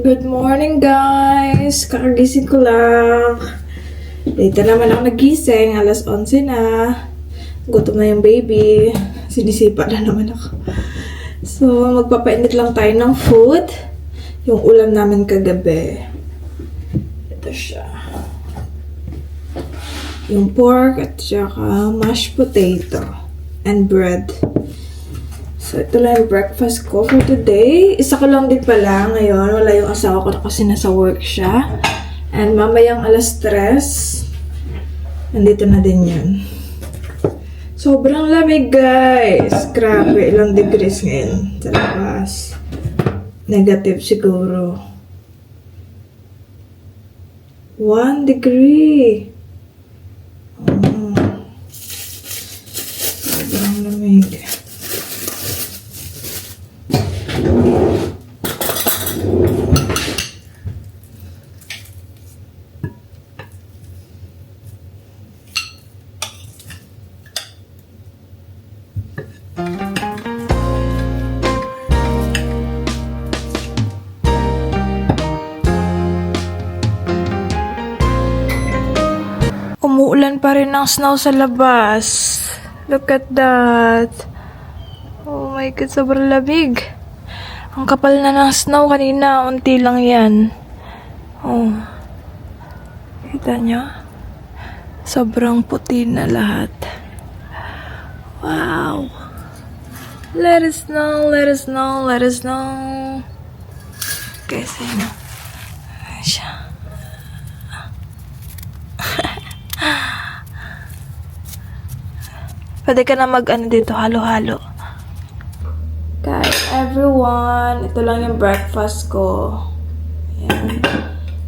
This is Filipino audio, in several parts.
Good morning, guys! Kakagising ko lang. Later naman ako nagising. Alas 11 na. Gutom na yung baby. Sinisipa na naman ako. So, magpapainit lang tayo ng food. Yung ulam namin kagabi. Ito siya. Yung pork at saka mashed potato. And bread. So, ito lang yung breakfast ko for today. Isa ko lang din pala ngayon. Wala yung asawa ko kasi nasa work siya. And mamayang alas 3. Nandito na din yun. Sobrang lamig, guys. Grabe, ilang degrees ngayon sa labas. Negative siguro. 1 degree. Sobrang lamig. Umuulan pa rin ng snow sa labas. Look at that. Oh my God, sobrang lamig. Ang kapal na ng snow kanina. Unti lang yan. Oh. Kita nyo? Sobrang puti na lahat. Wow. Let us know, let us know, let us know. Kasi na. Ayan siya. Pwede ka na mag-ano dito, halo-halo. Guys, everyone, ito lang yung breakfast ko. Ayan.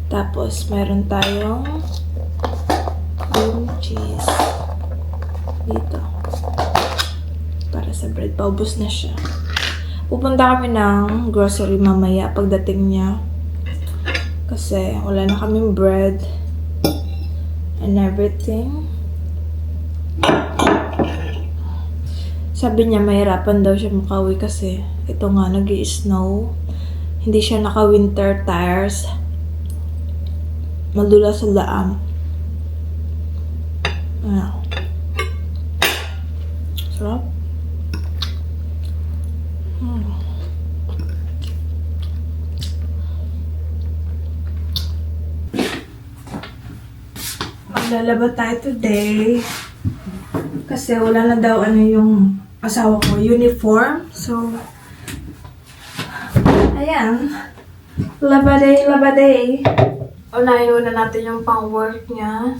Tapos, meron tayong cream cheese. Dito. Para sa bread. Paubos na siya. Pupunta kami ng grocery mamaya pagdating niya. Kasi, wala na kaming bread. And everything. Sabi niya, mahirapan daw siya makauwi kasi ito nga, nag-i-snow. Hindi siya naka-winter tires. Madulas sa daan. Ayan. Sarap. Maglalaba tayo today. Kasi wala na daw yung asawa ko, uniform. So, ayan. Laba day, laba day. Unahin na natin yung pang-work niya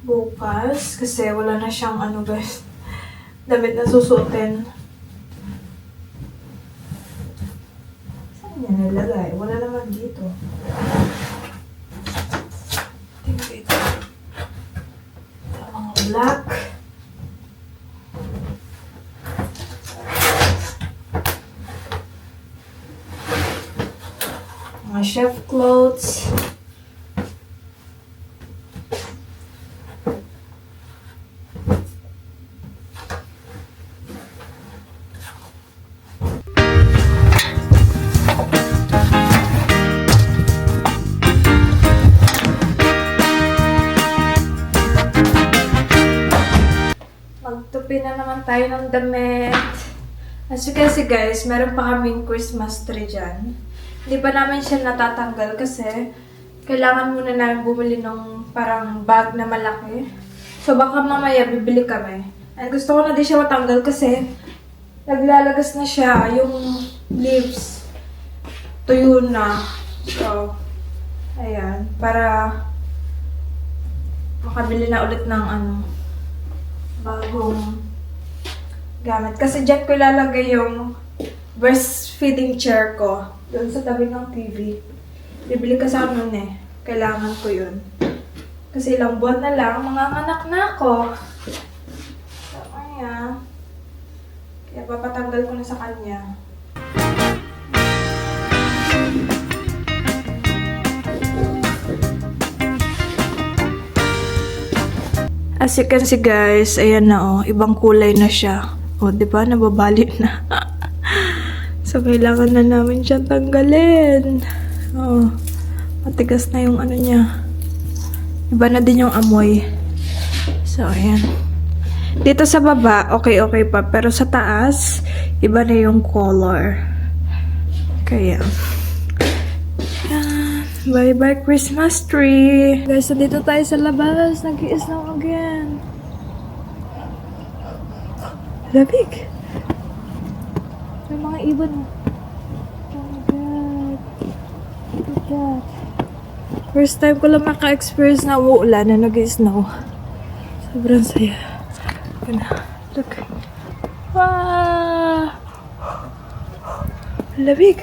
bukas. Kasi wala na siyang guys, damit na susuotin. Saan niya nilagay? Wala naman dito. Tingnan ito. Ito mga black. Mga chef clothes. Magtupi na naman tayo ng damit. As you can see, guys, meron pa kaming Christmas tree dyan. Hindi pa namin siya natatanggal kasi kailangan muna namin bumili ng parang bag na malaki. So baka mamaya bibili kami. And gusto ko na din siya matanggal kasi naglalagas na siya, yung leaves tuyo na. So, ayan, para makabili na ulit ng bagong gamit. Kasi dyan ko ilalagay yung breastfeeding chair ko. Doon sa tabi ng TV. Bibili ka sa amin eh. Kailangan ko yun. Kasi ilang buwan na lang, manganganak na ako. So, ayan. Kaya papatanggal ko na sa kanya. As you can see, guys, ayan na ibang kulay na siya. Di ba? Nababali na. So, kailangan na namin siyang tanggalin. So, matigas na yung ano niya. Iba na din yung amoy. So, ayan. Dito sa baba, okay pa. Pero sa taas, iba na yung color. Kaya, ayan. Bye-bye Christmas tree. Guys, so dito tayo sa labas. Nag-i-snow again. Labig. May mga ibon. Oh my God. Look at that. First time ko lang maka-experience na uulan na nag-snow. Sobrang saya. Look. Wow! Labig.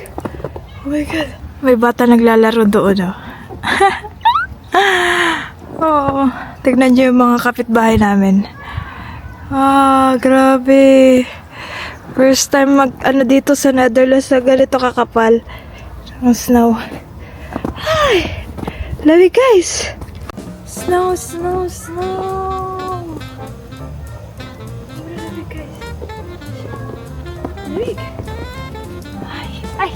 Oh my God. May bata naglalaro doon, oh. Oo. Tignan niyo yung mga kapitbahay namin. Ah, grabe. First time ano dito sa Netherlands na ganito kakapal. Ang snow. Hi! Love you guys! Snow! Love you guys. Love you. Ay!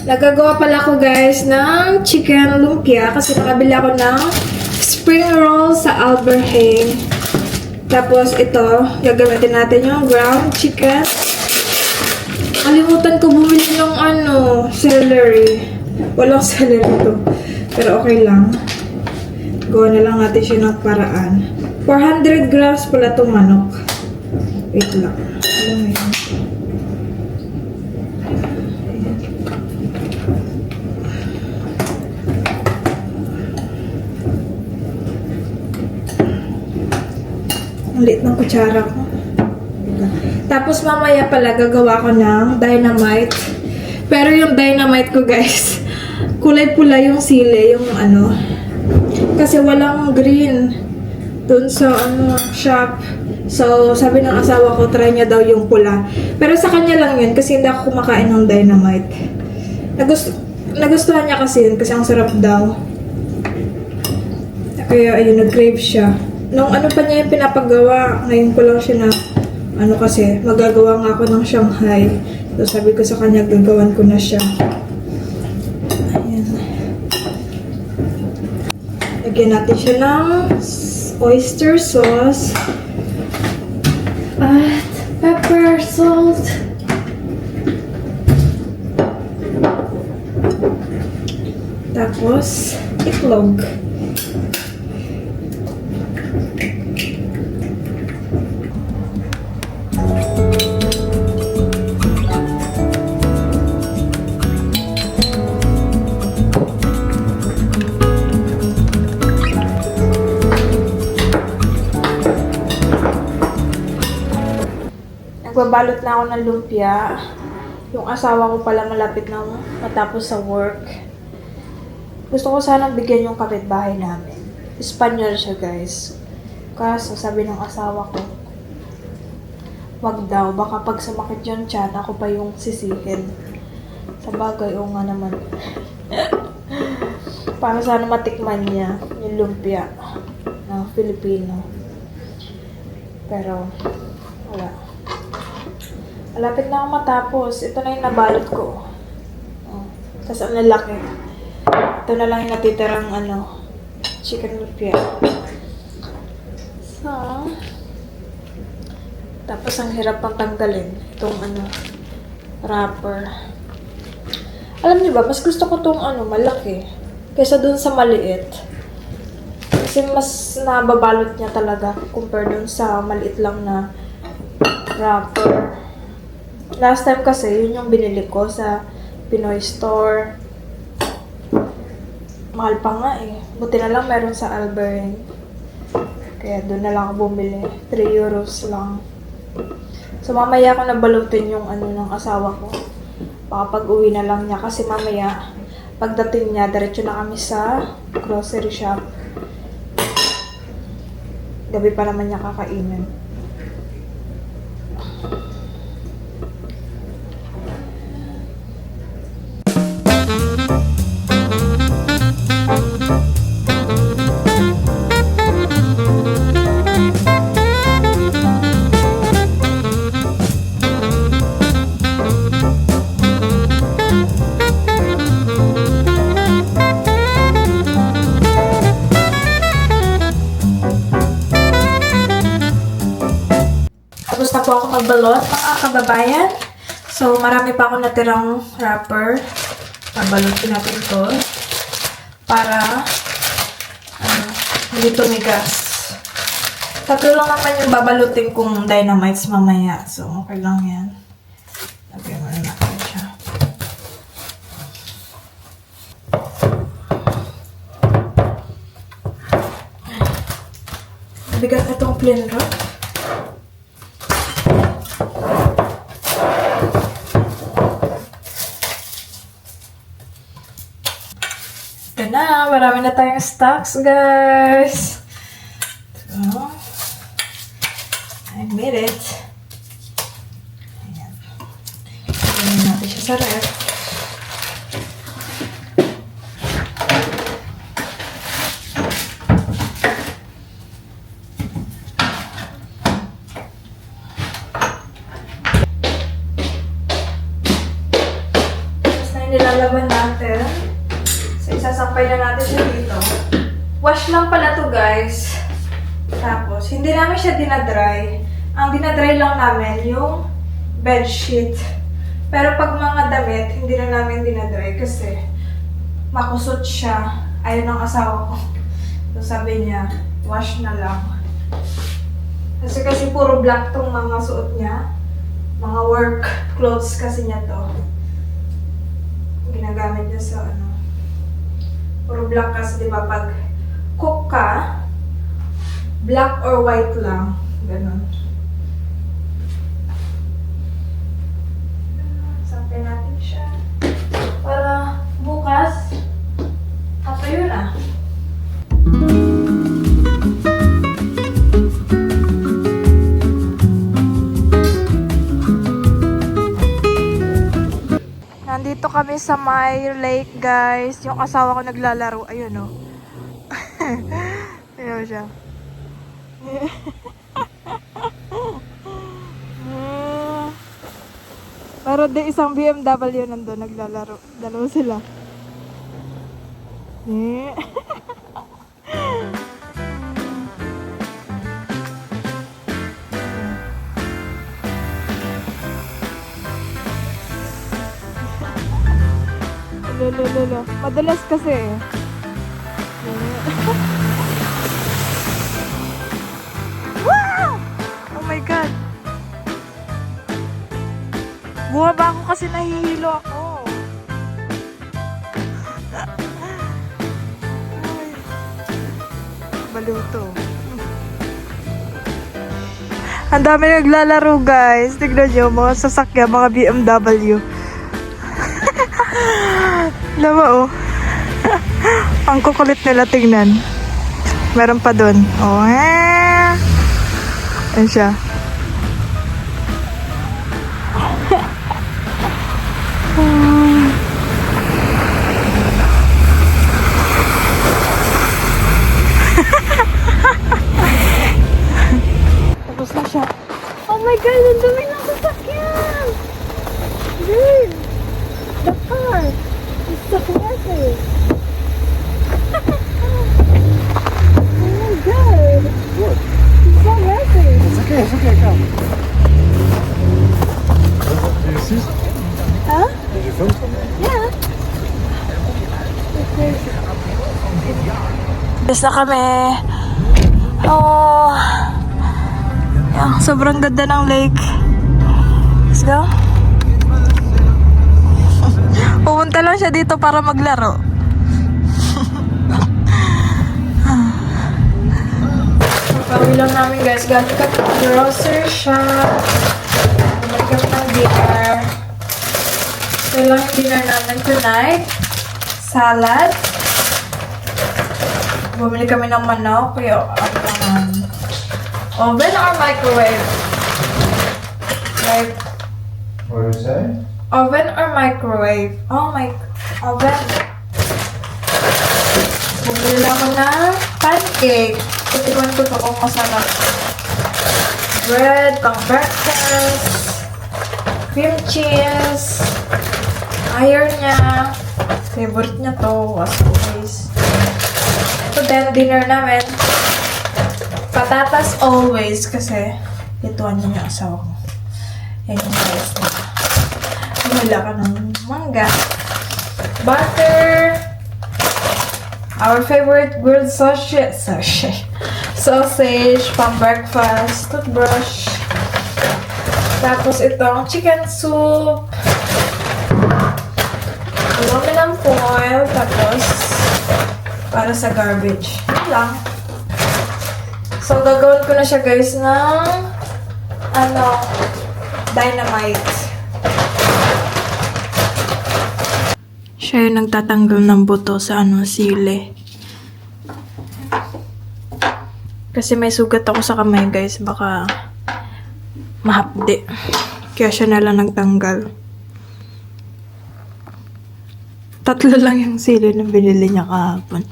Nagagawa pala ko guys ng chicken lumpia kasi nakabili ako ng spring roll sa Albert Heijn. Tapos ito, gagamitin natin yung ground chicken. Kalimutan ko bumili ng celery. Walang celery to. Pero okay lang. Gawa na lang natin siya ng paraan. 400 grams pala itong manok. Wait lang. Alam mo yun. Ang liit ng kutsara ko. Tapos mamaya pala gagawa ko ng dynamite. Pero yung dynamite ko guys, kulay pula yung sili, yung kasi walang green dun sa shop. So sabi ng asawa ko, try niya daw yung pula. Pero sa kanya lang yun kasi hindi ako kumakain ng dynamite. Nagustuhan niya kasi yun kasi ang sarap daw. Kaya ayun, nag-crave siya. Nung pa niya yung pinapagawa, ngayon ko lang siya na kasi magagawa nga ako ng Shanghai. So sabi ko sa kanya, gagawan ko na siya. Ayan. Lagyan natin siya ng oyster sauce at pepper, salt. Tapos itlog. Nagbabalot na ako ng lumpia. Yung asawa ko pala malapit na matapos sa work. Gusto ko sanang bigyan yung kapitbahay namin. Espanyol siya guys. Kaso sabi ng asawa ko, wag daw. Baka pag sumakit yung tiyan, ako pa yung sisihin. Sa bagay, o nga naman. Para sana matikman niya yung lumpia na Filipino. Pero, wala. Malapit na ako matapos. Ito na yung nabalot ko. Tapos ang lalaki. Ito na lang yung natitirang chicken lumpia. So, tapos ang hirap pang tanggalin. Itong wrapper. Alam niyo ba, mas gusto ko itong malaki. Kaysa dun sa maliit. Kasi mas nababalot niya talaga compare dun sa maliit lang na wrapper. Last time kasi, yun yung binili ko sa Pinoy store. Mahal pa nga eh. Buti na lang meron sa Albert Heijn. Kaya doon na lang ako bumili. 3 euros lang. So mamaya ko nabalutin yung ng asawa ko. Baka pag-uwi na lang niya. Kasi mamaya, pagdating niya, diretso na kami sa grocery shop. Gabi pa naman niya kakainin. balot, mga kababayan. So, marami pa ako natirang wrapper. Pabalutin natin to para hindi tumigas. Tatlo lang naman yung babalutin kong dynamites mamaya. So, okay lang yan. Lagyan mo na natin siya. Bigat itong plain wrap. Ito na, marami na tayong stocks, guys. So, I made it. Ayan. Lagyan natin siya sa ref. Tapos na yung nilalaban natin. So, isasampay na natin siya dito. Wash lang pala to, guys. Tapos, hindi namin siya dinadry. Ang dinadry lang namin yung bedsheet. Pero pag mga damit, hindi na namin dinadry kasi makusot siya. Ayaw ng asawa ko. So, sabi niya, wash na lang. Kasi puro black tong mga suot niya. Mga work clothes kasi niya to. Ginagamit niya sa puro black kasi, di ba, pag cook ka, black or white lang. Ganon. Sampay natin siya. Para bukas, katayo na. Nandito kami sa may lake, guys. Yung asawa ko naglalaro. Ayun, oh. Ayun siya. Pero di isang BMW nandun naglalaro. Dalawa sila. Lolo. Madalas kasi. Wow! Oh my God! Bumaba ako kasi nahihilo ako. Baluto. Ang dami naglalaro, guys. Tignan nyo, mga sasakyan, mga BMW. Lama, oh. Ang kukulit nila tingnan. Meron pa dun. Oh, Ayan siya. Tapos na siya. Oh my God, ang dami ng sasakyan! Dude! The car! It's so massive! Oh my God! What? It's so massive! It's okay, come. Do you see? Huh? Did you film something? Yeah! Yes na kami. Oh, yeah, sobrang ganda ng lake. Let's go. Pumunta lang siya dito para maglaro. Pagkawi lang namin, guys. Galing ka grocery shop. Bumalik kami ng dinner. Ito lang yung dinner namin tonight. Salad. Bumili kami ng manok. Kaya oven or microwave? Like, What do you say? oven or microwave? Oh my, oven. Bumili ako ng pancake. Titikman ko ito kung masarap. Bread, pang breakfast. Cream cheese. Ayaw niya. Favorite niya to, as always. So then, dinner namin. Patatas always kasi ituan niya yung asawa ko. Ayan yung guys. Wala ka ng mangga. Butter. Our favorite grilled sausage. Sausage, pang breakfast, toothbrush. Tapos itong chicken soup. Aluminum foil. Tapos para sa garbage. Yun lang. So, gagawin ko na siya guys ng dynamite. Siya yung nagtatanggal ng buto sa sili. Kasi may sugat ako sa kamay guys, baka mahapdi. Kaya siya na lang nagtanggal. 3 lang yung sili na binili niya kahapon.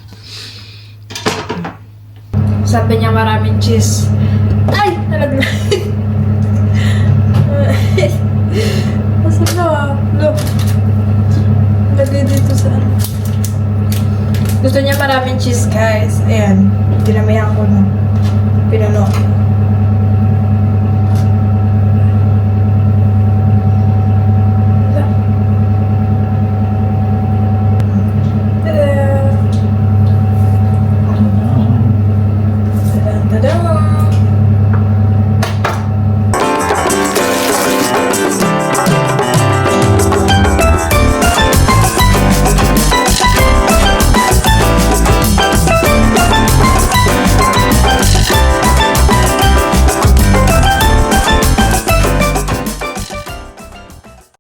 Sabi niya maraming cheese. Ay! Nalaglag. Asan na? Look. Lagay dito sa Gusto niya maraming cheese, guys. Ayan. Dinamihan ko na. Pinuno.